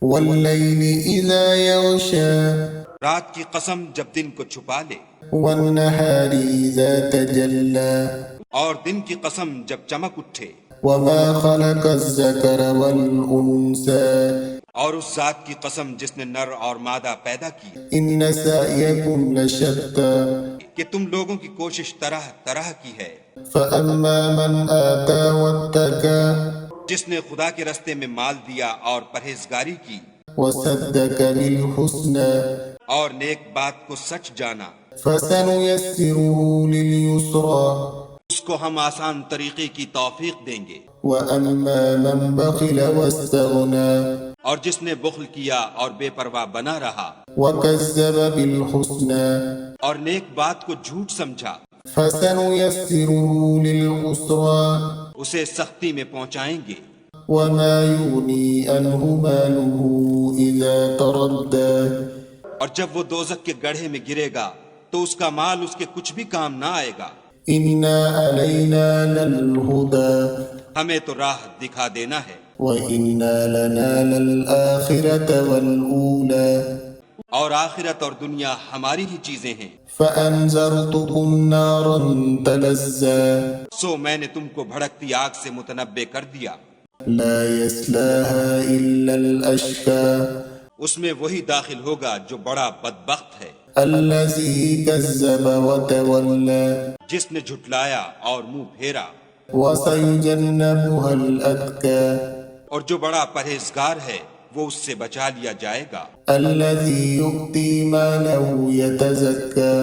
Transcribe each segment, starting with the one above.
والليل إذا يغشى رات کی قسم جب دن کو چھپا لے، والنهار إذا تجلى اور دن کی قسم جب چمک اٹھے، وما خلق الذكر والأنثى اور اس ذات کی قسم جس نے نر اور مادہ پیدا کی إن سعيكم لشتى کہ تم لوگوں کی کوشش طرح طرح کی ہے۔ فأما من آتى واتقى جس نے خدا کے رستے میں مال دیا اور پرہیزگاری کی وصدق بالحسنى اور نیک بات کو سچ جانا، فسنيسره لليسرى اس کو ہم آسان طریقے کی توفیق دیں گے۔ وأما من بخل واستغنى اور جس نے بخل کیا اور بے پرواہ بنا رہا وكذب بالحسنى اور نیک بات کو جھوٹ سمجھا، فسنيسره للعسرى اسے سختی میں پہنچائیں گے۔ وما يغني عنه ماله إذا تردى اور جب وہ دوزخ کے گڑھے میں گرے گا تو اس کا مال اس کے کچھ بھی کام نہ آئے گا۔ إنا علينا للهدى ہمیں تو راہ دکھا دینا ہے، وإنا لنا للآخرة والأولى اور آخرت اور دنیا ہماری ہی چیزیں ہیں۔ فأنذرتكم نارا تلظى سو میں نے تم کو بھڑکتی آگ سے متنبع کر دیا، لا يصلاها إلا الأشقى اس میں وہی داخل ہوگا جو بڑا بدبخت ہے، الذي كذب وتولى جس نے جھٹلایا اور منہ پھیرا، وسيجنبها الأتقى اور جو بڑا پرہیزگار ہے وہ اس سے بچا لیا جائے گا، الذي يؤتي ماله يتزكى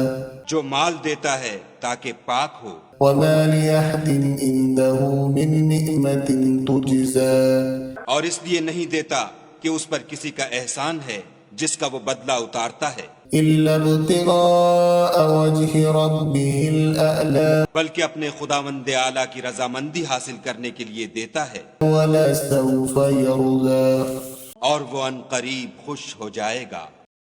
جو مال دیتا ہے تاکہ پاک ہو، وما لأحد عنده من نعمة تجزى اور اس لیے نہیں دیتا کہ اس پر کسی کا احسان ہے جس کا وہ بدلہ اتارتا ہے، إلا ابتغاء وجه ربه الأعلى بلکہ اپنے خداوند اعلیٰ کی رضامندی حاصل کرنے کے لیے دیتا ہے، ولسوف يرضى اور وہ ان قریب خوش ہو جائے گا۔